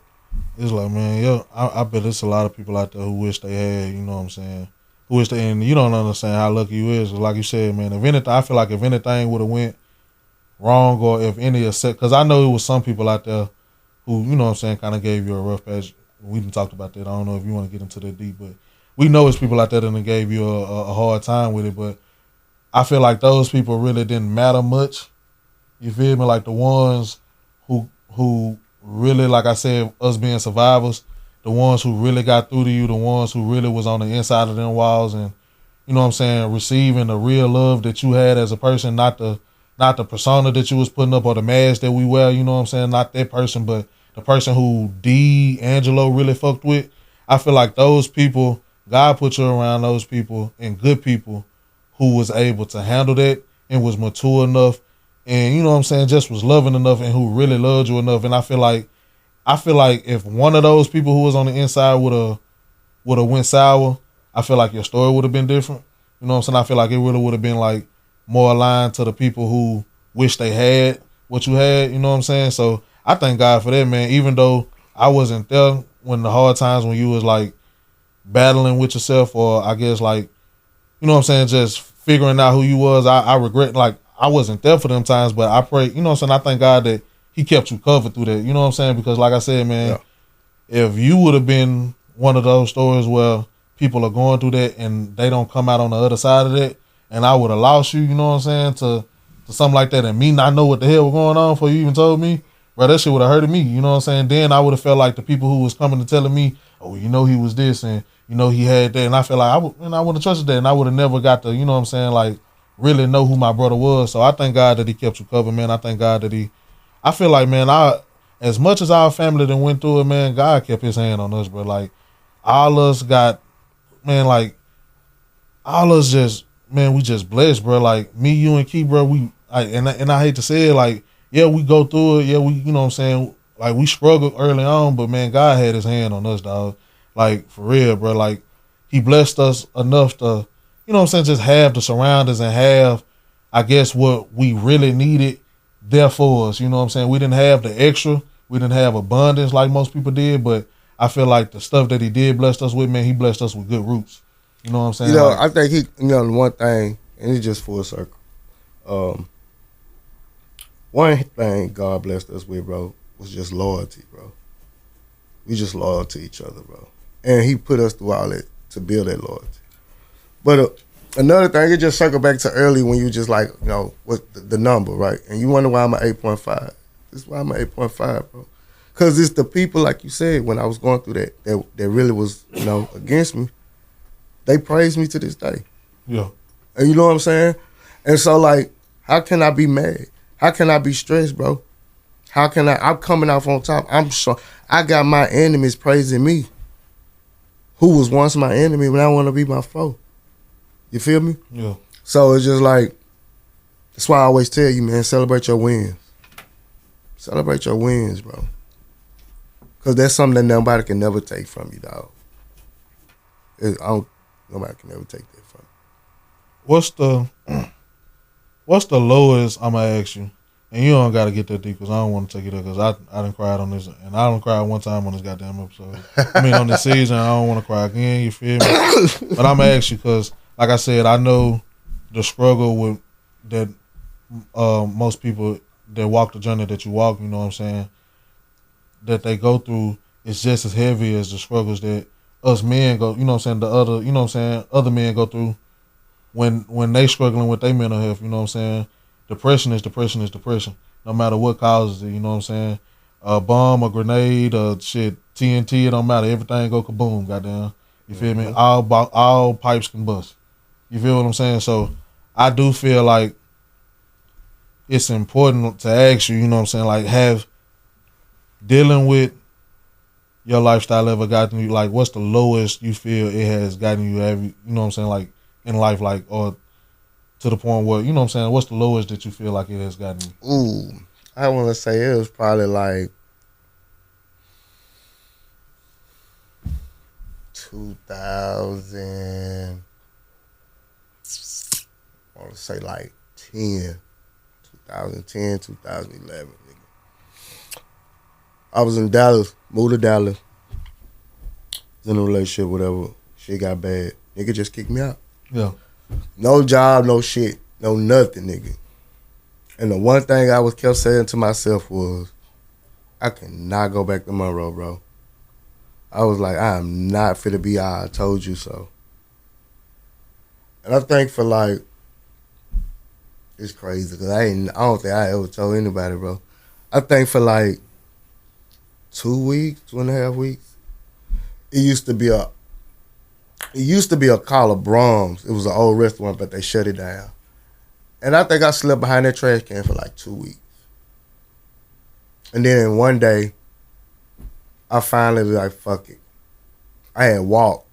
It's like, man, yeah, I bet there's a lot of people out there who wish they had, you know what I'm saying? Who wish they, and you don't understand how lucky you is. Like you said, man, if anything, I feel like if anything would have went wrong or if any because I know it was some people out there who, you know what I'm saying, kind of gave you a rough patch. We done talked about that. I don't know if you want to get into that deep, but we know it's people out there that gave you a hard time with it, but I feel like those people really didn't matter much. You feel me? Like the ones who really, like I said, us being survivors, the ones who really got through to you, the ones who really was on the inside of them walls and, you know what I'm saying, receiving the real love that you had as a person, not the persona that you was putting up or the mask that we wear, you know what I'm saying, not that person, but the person who D'Angelo really fucked with. I feel like those people, God put you around those people and good people who was able to handle that and was mature enough and, you know what I'm saying, just was loving enough and who really loved you enough. And I feel like if one of those people who was on the inside would have went sour, I feel like your story would have been different. You know what I'm saying? I feel like it really would have been like more aligned to the people who wish they had what you had, you know what I'm saying? So I thank God for that, man. Even though I wasn't there when the hard times when you was like battling with yourself or I guess like, you know what I'm saying, just figuring out who you was, I regret, like, I wasn't there for them times, but I pray, you know what I'm saying, I thank God that he kept you covered through that, you know what I'm saying, because like I said, man, if you would have been one of those stories where people are going through that and they don't come out on the other side of that, and I would have lost you, you know what I'm saying, to something like that, and me not know what the hell was going on before you even told me, bro, that shit would have hurted me, you know what I'm saying, then I would have felt like the people who was coming and telling me, oh, you know he was this, and you know he had that, and I feel like I wouldn't have trusted that, and I would have never got to, you know what I'm saying, like, really know who my brother was. So I thank God that he kept you covered, man. I thank God that I feel like, man, as much as our family that went through it, man, God kept his hand on us, bro. Like, all us got, man, like, all us just, man, we just blessed, bro. Like, me, you, and Key, bro, and I hate to say it, like, yeah, we go through it. Yeah, we, you know what I'm saying, like, we struggled early on, but, man, God had his hand on us, dog. Like, for real, bro. Like, he blessed us enough to, you know what I'm saying, just have the surroundings and have, I guess, what we really needed there for us. You know what I'm saying? We didn't have the extra. We didn't have abundance like most people did, but I feel like the stuff that he did bless us with, man, he blessed us with good roots. You know what I'm saying? You know, like, I think the one thing, and it's just full circle. One thing God blessed us with, bro, was just loyalty, bro. We just loyal to each other, bro. And he put us through all that to build that loyalty. But another thing, it just circle back to early when you just like, you know, what's the number, right? And you wonder why I'm an 8.5. This is why I'm an 8.5, bro. Because it's the people, like you said, when I was going through that really was, you know, against me, they praise me to this day. Yeah. And you know what I'm saying? And so, like, how can I be mad? How can I be stressed, bro? I'm coming off on top. I'm sure I got my enemies praising me, who was once my enemy, but I want to be my foe. You feel me? Yeah. So it's just like, that's why I always tell you, man, celebrate your wins. Celebrate your wins, bro. Because that's something that nobody can never take from you, dog. Nobody can ever take that from you. What's the lowest, I'm going to ask you, and you don't got to get that deep because I don't want to take it up because I done cried on this, and I done cried one time on this goddamn episode. I mean, on this season, I don't want to cry again, you feel me? But I'm going to ask you because, like I said, I know the struggle with that most people that walk the journey that you walk, you know what I'm saying, that they go through is just as heavy as the struggles that us men go, you know what I'm saying, other men go through when they struggling with their mental health, you know what I'm saying. Depression is depression is depression, no matter what causes it, you know what I'm saying. A bomb, a grenade, TNT, it don't matter. Everything go kaboom, goddamn. You feel me? All pipes can bust. You feel what I'm saying? So I do feel like it's important to ask you, you know what I'm saying, like, have dealing with your lifestyle ever gotten you, like, what's the lowest you feel it has gotten you, you know what I'm saying, like, in life, like, or to the point where, you know what I'm saying, what's the lowest that you feel like it has gotten you? Ooh, I want to say it was probably like 2000, I want to say like 2010, 2011. Nigga. I was in Dallas, moved to Dallas, was in a relationship, whatever. Shit got bad. Nigga just kicked me out. Yeah. No job, no shit, no nothing, nigga. And the one thing I was kept saying to myself was, I cannot go back to Monroe, bro. I was like, I am not fit to be I told you so. And I think for like, it's crazy because I don't think I ever told anybody, bro. I think for like 2 weeks, 2.5 weeks, it used to be a Call of Brahms. It was an old restaurant, but they shut it down. And I think I slept behind that trash can for like 2 weeks. And then one day, I finally was like, fuck it. I had walked.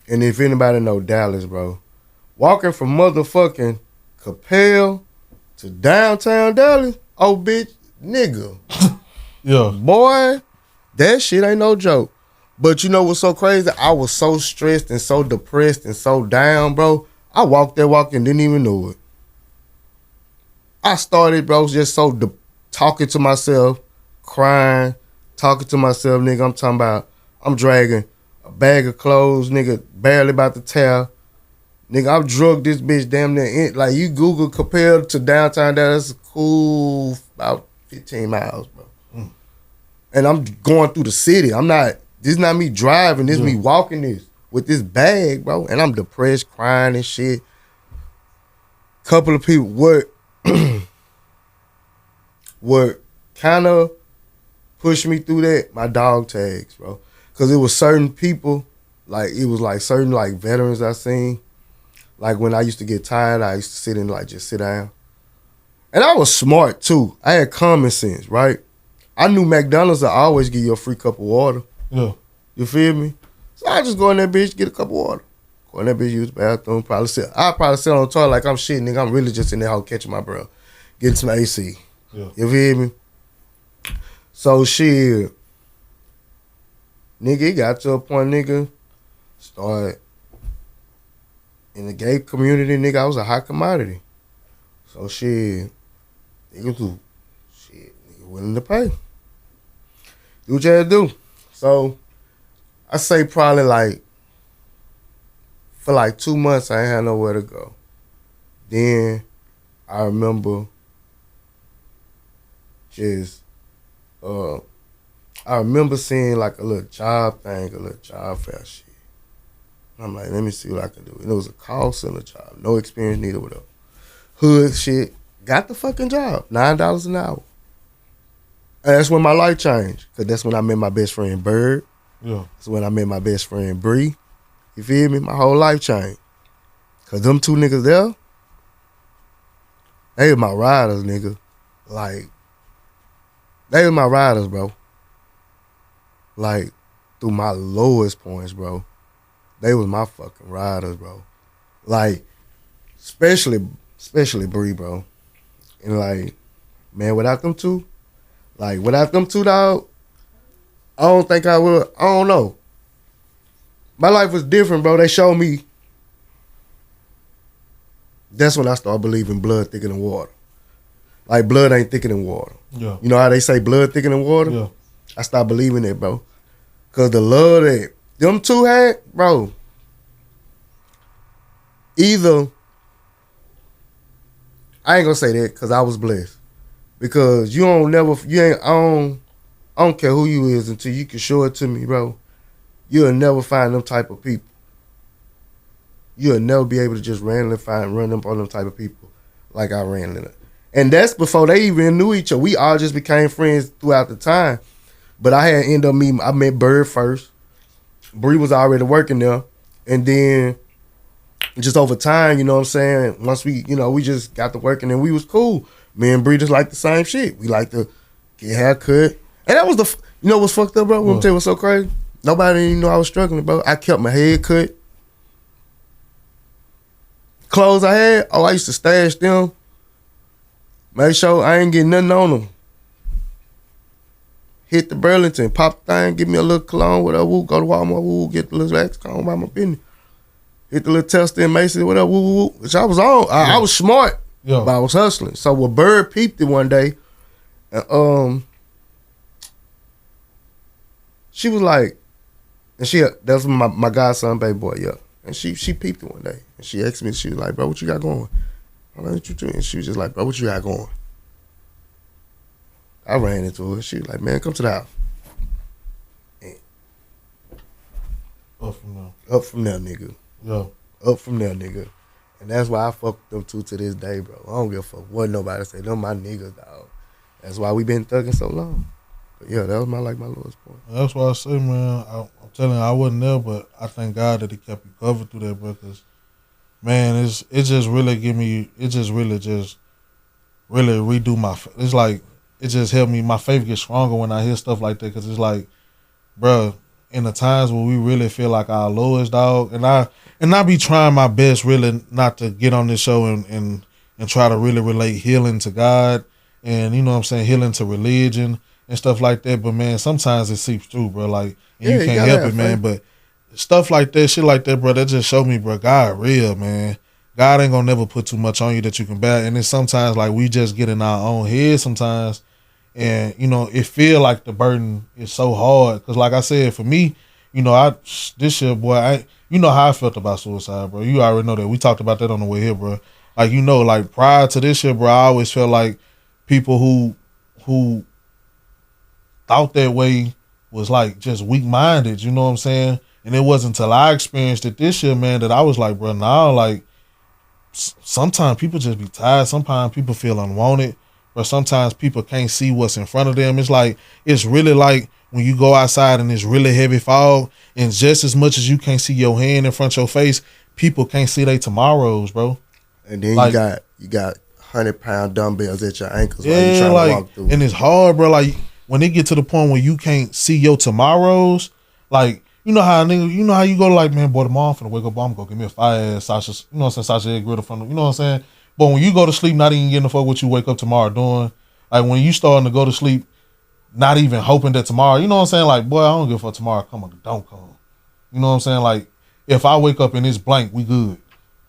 And if anybody know Dallas, bro, walking from motherfucking Capel to downtown Dallas, oh, bitch, nigga. Yeah. Boy, that shit ain't no joke. But you know what's so crazy? I was so stressed and so depressed and so down, bro. I walked that walk and didn't even know it. I started, bro, just so talking to myself, crying, talking to myself, nigga. I'm talking about, I'm dragging a bag of clothes, nigga, barely about to tear. Nigga, I've drugged this bitch damn near in. Like, you Google compared to downtown Dallas, cool, about 15 miles, bro. And I'm going through the city. This is not me driving, this is me walking this with this bag, bro. And I'm depressed, crying and shit. Couple of people what kind of pushed me through that, my dog tags, bro. Because it was certain people, like, it was like certain like veterans I seen. Like when I used to get tired, I used to sit and like just sit down. And I was smart too. I had common sense, right? I knew McDonald's would always give you a free cup of water. Yeah. You feel me? So I just go in that bitch, get a cup of water. Go in that bitch, use the bathroom, I'll probably sit on the toilet like I'm shit, nigga. I'm really just in there catching my breath. Getting some AC. Yeah. You feel me? So shit, nigga, it got to a point, nigga, started in the gay community, nigga, I was a hot commodity. So shit, nigga willing to pay. Do what you had to do. So I say probably like, for like 2 months, I ain't had nowhere to go. Then I remember seeing like a little job thing, a little job fair shit. I'm like, let me see what I can do. And it was a call center job, no experience needed, whatever. Hood shit, got the fucking job, $9 an hour. And that's when my life changed, because that's when I met my best friend Bird. Yeah. That's when I met my best friend Bree. You feel me? My whole life changed. Because them two niggas there, they was my riders, nigga. Like, they was my riders, bro. Like, through my lowest points, bro. They was my fucking riders, bro. Like, especially Bree, bro. And like, man, without them two, dog, I don't think I would. I don't know. My life was different, bro. They showed me. That's when I started believing blood thicker than water. Like, blood ain't thicker than water. Yeah. You know how they say blood thicker than water? Yeah. I started believing it, bro. Because the love that them two had, bro, either, I ain't gonna say that because I was blessed. Because I don't care who you is until you can show it to me, bro. You'll never find them type of people. You'll never be able to just randomly run up on them type of people like I ran into. And that's before they even knew each other. We all just became friends throughout the time. But I met Bird first. Bree was already working there. And then just over time, you know what I'm saying, once we just got to working and we was cool. Me and Bree just like the same shit. We like to get haircut. And that was you know what's fucked up, bro? Let me tell you what's so crazy. Nobody even knew I was struggling, bro. I kept my head cut. Clothes I had, I used to stash them. Make sure I ain't getting nothing on them. Hit the Burlington, pop the thing, give me a little cologne, whatever, go to Walmart, get the little wax cologne by my business. Hit the little tester in Mason, whatever, which I was on. I was smart, but I was hustling. So a bird peeped it one day, and she was like, and that was my godson, baby boy, yeah. And she peeped it one day, and she asked me, she was like, bro, what you got going? I'm like, what you doing? And she was just like, bro, what you got going? I ran into her. She was like, man, come to the house. And Up from there, nigga. Yeah. Up from there, nigga. And that's why I fuck with them two to this day, bro. I don't give a fuck what nobody say. Them my niggas, dog. That's why we been thugging so long. But yeah, that was my lowest point. That's why I say, man, I'm telling you, I wasn't there, but I thank God that he kept you covered through that, bro, because, man, it just really redo it's like, it just helped me. My faith gets stronger when I hear stuff like that, because it's like, bro, in the times where we really feel like our lowest, dog, and I be trying my best really not to get on this show and try to really relate healing to God and, you know what I'm saying, healing to religion and stuff like that, but man, sometimes it seeps through, bro, like, and you can't help it, man, but stuff like that, shit like that, bro, that just showed me, bro, God real, man. God ain't gonna never put too much on you that you can bear, and then sometimes, like, we just get in our own head sometimes. And, you know, it feel like the burden is so hard. Because, like I said, for me, you know, this year, boy, you know how I felt about suicide, bro. You already know that. We talked about that on the way here, bro. Like, you know, like, prior to this year, bro, I always felt like people who thought that way was, like, just weak-minded, you know what I'm saying? And it wasn't until I experienced it this year, man, that I was like, bro, now, like, sometimes people just be tired. Sometimes people feel unwanted. But sometimes people can't see what's in front of them. It's really like when you go outside and it's really heavy fog, and just as much as you can't see your hand in front of your face, people can't see their tomorrows, bro. And then like, you got 100-pound dumbbells at your ankles while you trying to walk through. And it's hard, bro. Like when it get to the point where you can't see your tomorrows, like you know how you go like, man, boy, tomorrow I'm finna wake up, I'm gonna give me a fire ass sausage, you know what I'm saying, sausage egg griddle from them, you know what I'm saying? But when you go to sleep, not even getting the fuck what you wake up tomorrow doing, like when you starting to go to sleep, not even hoping that tomorrow, you know what I'm saying? Like, boy, I don't give a fuck tomorrow come or don't come. You know what I'm saying? Like, if I wake up and it's blank, we good.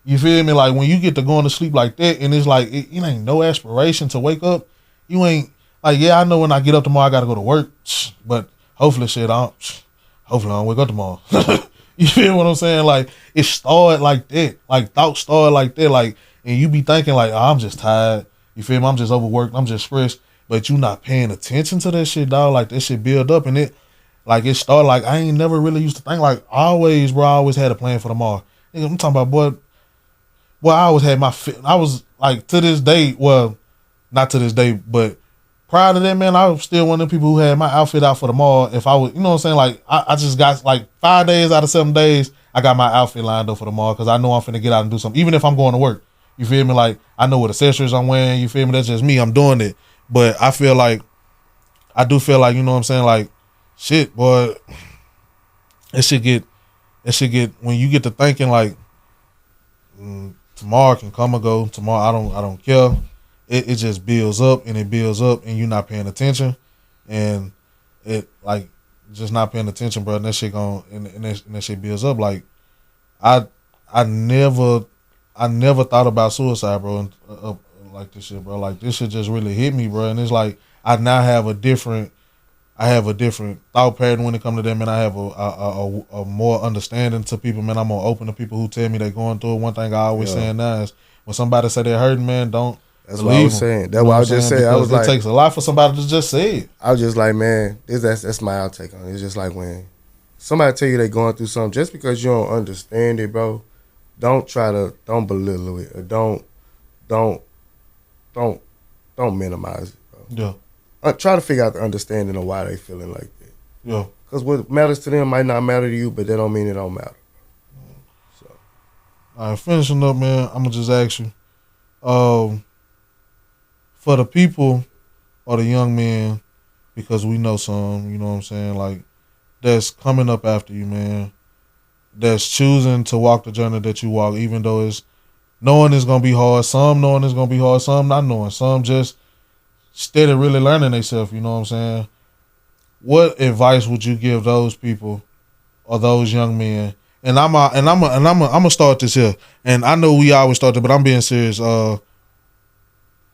You feel me? Like, when you get to going to sleep like that, and it's like, it ain't no aspiration to wake up, you ain't, like, yeah, I know when I get up tomorrow, I got to go to work, but hopefully I don't wake up tomorrow. You feel what I'm saying? Like, it started like that. Like, thoughts started like that. Like, and you be thinking like, oh, I'm just tired. You feel me? I'm just overworked. I'm just stressed. But you not paying attention to that shit, dog. Like, that shit build up. And it started like, I ain't never really used to think like, I always had a plan for tomorrow. I'm talking about, boy, I always had I was like, to this day, well, not to this day, but prior to that, man, I was still one of the people who had my outfit out for tomorrow. If I was, you know what I'm saying? Like, I just got like 5 days out of 7 days, I got my outfit lined up for tomorrow because I know I'm finna get out and do something. Even if I'm going to work. You feel me? Like, I know what accessories I'm wearing. You feel me? That's just me. I'm doing it. But I do feel like, you know what I'm saying? Like, shit, boy, it should get, when you get to thinking like, tomorrow can come or go. Tomorrow, I don't care. It just builds up and you're not paying attention. And it, like, just not paying attention, bro. And that shit and that shit builds up. Like, I never thought about suicide, bro, like this shit, bro. Like, this shit just really hit me, bro. And it's like, I now have a different thought pattern when it comes to them, and I have a more understanding to people, man. I'm more open to people who tell me they're going through it. One thing I always saying now is, when somebody say they're hurting, man, don't That's what I was saying. That's what I was just saying. I was like, it takes a lot for somebody to just say it. I was just like, man, that's my outtake on it. It's just like when somebody tell you they going through something, just because you don't understand it, bro, don't belittle it, or don't minimize it, bro. Yeah. Try to figure out the understanding of why they feeling like that. Yeah. Because what matters to them might not matter to you, but that don't mean it don't matter. So, all right, finishing up, man, I'm gonna just ask you, for for the people or the young men, because we know some, you know what I'm saying, like, that's coming up after you, man, that's choosing to walk the journey that you walk, even though it's knowing it's going to be hard, some knowing it's going to be hard, some not knowing, some just steady really learning themselves, you know what I'm saying? What advice would you give those people or those young men? And I'm gonna start this here. And I know we always start it, but I'm being serious.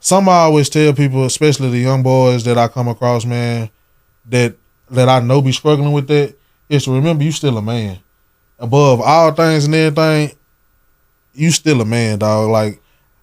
Some I always tell people, especially the young boys that I come across, man, that I know be struggling with that, is to remember you still a man. Above all things and everything, you still a man, dog. Like,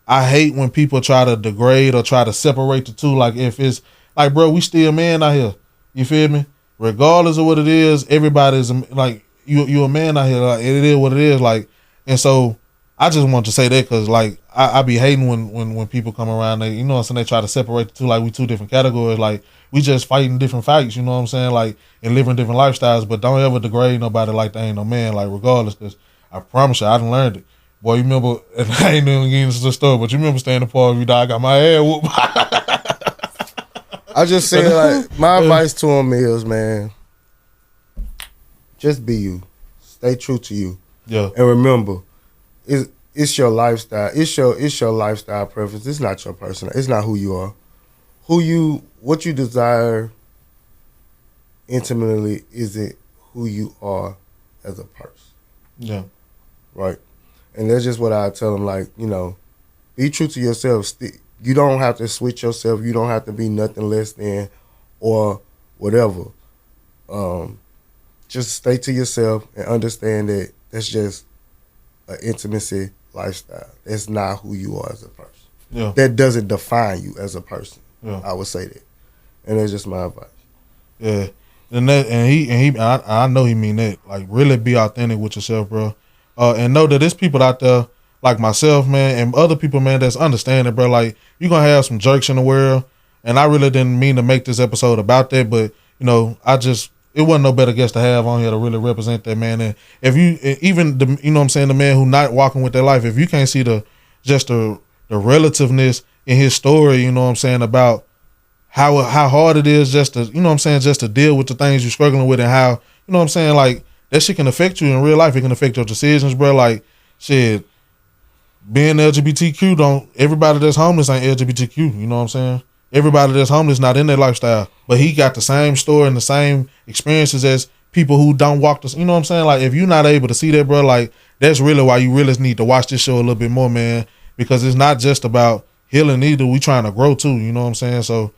I hate when people try to degrade or try to separate the two. Like, if it's like, bro, we still men out here. You feel me? Regardless of what it is, everybody's like, you a man out here. Like, it is what it is. Like, and so I just want to say that because, like, I be hating when people come around. They, you know what I'm saying, they try to separate the two. Like, we two different categories. Like, we just fighting different fights. You know what I'm saying? Like, and living different lifestyles. But don't ever degrade nobody like they ain't no man. Like, regardless, because I promise you, I done learned it. Boy, you remember, and I ain't even getting into the story, but you remember staying the part of you, dog, I got my ass whooped. I just say, like, my advice to him is, man, just be you. Stay true to you. Yeah. And remember, it's your lifestyle. It's your lifestyle preference. It's not your personal. It's not who you are. What you desire intimately isn't who you are as a person. Yeah. Right. And that's just what I tell them, like, you know, be true to yourself. You don't have to switch yourself. You don't have to be nothing less than or whatever. Just stay to yourself and understand that that's just an intimacy lifestyle. That's not who you are as a person. Yeah. That doesn't define you as a person. Yeah. I would say that. And that's just my advice. Yeah. I know he mean that. Like, really be authentic with yourself, bro. And know that there's people out there like myself, man, and other people, man, that's understanding, bro. Like, you're going to have some jerks in the world, and I really didn't mean to make this episode about that, but, you know, it wasn't no better guest to have on here to really represent that, man. And if you, even, you know what I'm saying, the man who not walking with their life, if you can't see the relativeness in his story, you know what I'm saying, about how hard it is just to, you know what I'm saying, just to deal with the things you're struggling with, and how, you know what I'm saying, like, that shit can affect you in real life. It can affect your decisions, bro. Like, shit, being LGBTQ, everybody that's homeless ain't LGBTQ, you know what I'm saying? Everybody that's homeless not in their lifestyle. But he got the same story and the same experiences as people who don't walk the, you know what I'm saying? Like, if you're not able to see that, bro, like, that's really why you really need to watch this show a little bit more, man. Because it's not just about healing either. We trying to grow too, you know what I'm saying? So,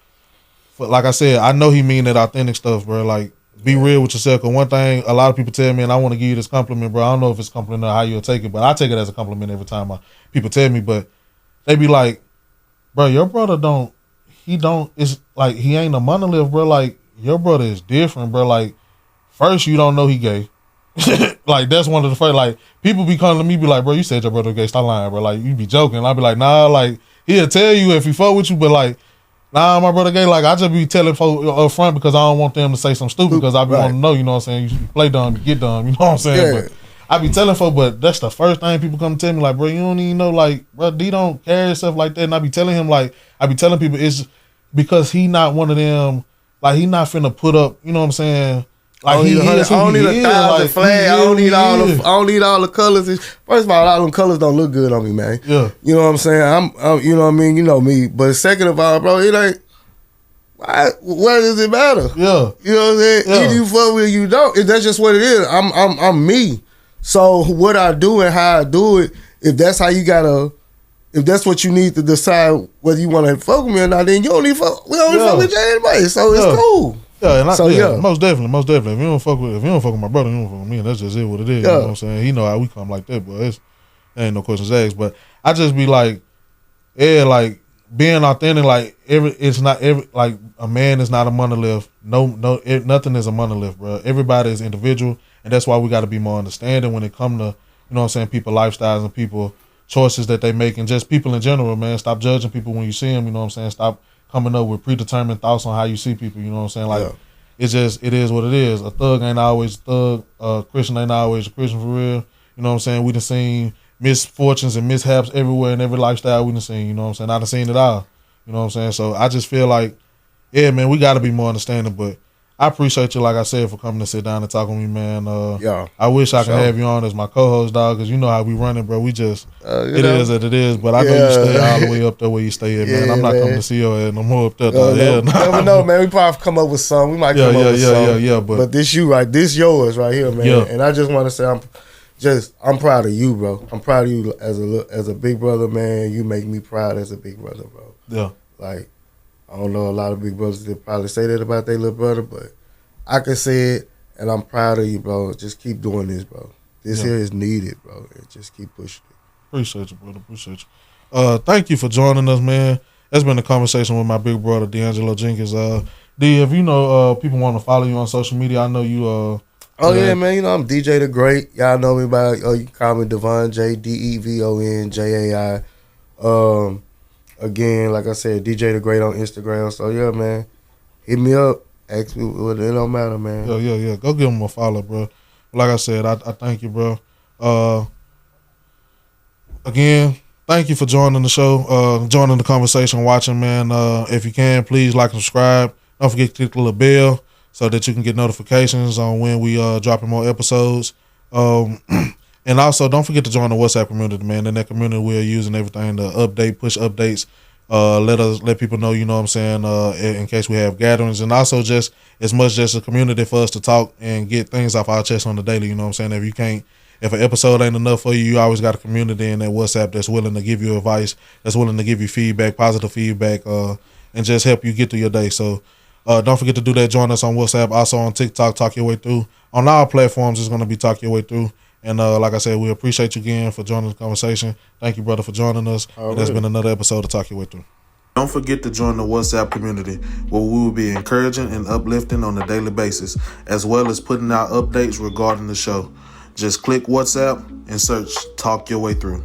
like I said, I know he mean that authentic stuff, bro. Like, be real with yourself. Because one thing a lot of people tell me, and I want to give you this compliment, bro. I don't know if it's a compliment or how you'll take it, but I take it as a compliment every time people tell me. But they be like, bro, your brother it's like, he ain't a monolith, bro. Like, your brother is different, bro. Like, first, you don't know he gay. Like, that's one of the first, like, people be coming to me, be like, bro, you said your brother gay, stop lying, bro. Like, you be joking. I'll be like, nah, like, he'll tell you if he fuck with you, but like, nah, my brother gay. Like, I just be telling folks up front because I don't want them to say something stupid, because I be want to know, you know what I'm saying? You play dumb, you get dumb, you know what I'm saying? Yeah. But I be telling folks, but that's the first thing people come to tell me, like, bro, you don't even know, like, bro, D don't carry himself like that. And I be telling him, like, I be telling people it's because he not one of them, like, he not finna put up, you know what I'm saying? Like, I don't need 1,000 flags. I don't need all the colors. First of all them colors don't look good on me, man. Yeah. You know what I'm saying? I'm you know what I mean? You know me. But second of all, bro, it ain't, what does it matter? Yeah. You know what I'm saying? Yeah. Either you fuck with it, you don't. That's just what it is. I'm me. So what I do and how I do it, if that's how you gotta, if that's what you need to decide whether you want to fuck with me or not, then you don't need fuck. We don't fuck with anybody, so it's cool. Yeah, and so most definitely. If you don't fuck with my brother, you don't fuck with me. And that's just it. What it is. You know what I'm saying? He know how we come like that, but there ain't no questions asked. But I just be like, yeah, like, being authentic. Like, like, a man is not a monolith. Nothing is a monolith, bro. Everybody is individual, and that's why we got to be more understanding when it come to, you know what I'm saying, people lifestyles and people choices that they make, and just people in general, man. Stop judging people when you see them. You know what I'm saying? Stop coming up with predetermined thoughts on how you see people, you know what I'm saying? Like, it is what it is. A thug ain't always a thug. A Christian ain't always a Christian, for real. You know what I'm saying? We done seen misfortunes and mishaps everywhere in every lifestyle we done seen, you know what I'm saying? I done seen it all. You know what I'm saying? So I just feel like, yeah, man, we got to be more understanding. But I appreciate you, like I said, for coming to sit down and talk with me, man. Yeah, I wish I could sure. have you on as my co-host, dog, because you know how we run it, bro. We just, it know. is what it is. But I know you stay all the way up there where you stay at, man. Yeah, I'm not man. coming to see your ass no more up there, dog. No. Yeah, Never know, man. We probably come up with some. We might come up with some. Yeah. But this this yours right here, man. Yeah. And I just want to say I'm proud of you, bro. I'm proud of you as a big brother, man. You make me proud as a big brother, bro. Yeah. Like, I don't know a lot of big brothers that probably say that about their little brother, but I can say it, and I'm proud of you, bro. Just keep doing this, bro. This here is needed, bro. And just keep pushing it. Appreciate you, brother. Appreciate you. Thank you for joining us, man. That's been a conversation with my big brother, D'Angelio Jenkins. D, if you know people want to follow you on social media, I know you. Oh yeah, man. You know I'm DJ the Great. Y'all know me by. You can call me Devon J DEVONJAI. Again, like I said, DJ the Great on Instagram. So yeah, man, hit me up. Ask me. It don't matter, man. Yeah. Go give him a follow, bro. Like I said, I thank you, bro. Again, thank you for joining the show, joining the conversation, watching, man. If you can, please like and subscribe. Don't forget to click the little bell so that you can get notifications on when we dropping more episodes. And also, don't forget to join the WhatsApp community, man. In that community, we're using everything to push updates. Let people know, you know what I'm saying, in case we have gatherings. And also just as much just a community for us to talk and get things off our chest on the daily, you know what I'm saying? If an episode ain't enough for you, you always got a community in that WhatsApp that's willing to give you advice, that's willing to give you feedback, positive feedback, and just help you get through your day. So don't forget to do that. Join us on WhatsApp. Also on TikTok, Talk Your Way Through. On our platforms, it's going to be Talk Your Way Through. And like I said, we appreciate you again for joining the conversation. Thank you, brother, for joining us. And that's been another episode of Talk Your Way Through. Don't forget to join the WhatsApp community, where we will be encouraging and uplifting on a daily basis, as well as putting out updates regarding the show. Just click WhatsApp and search Talk Your Way Through.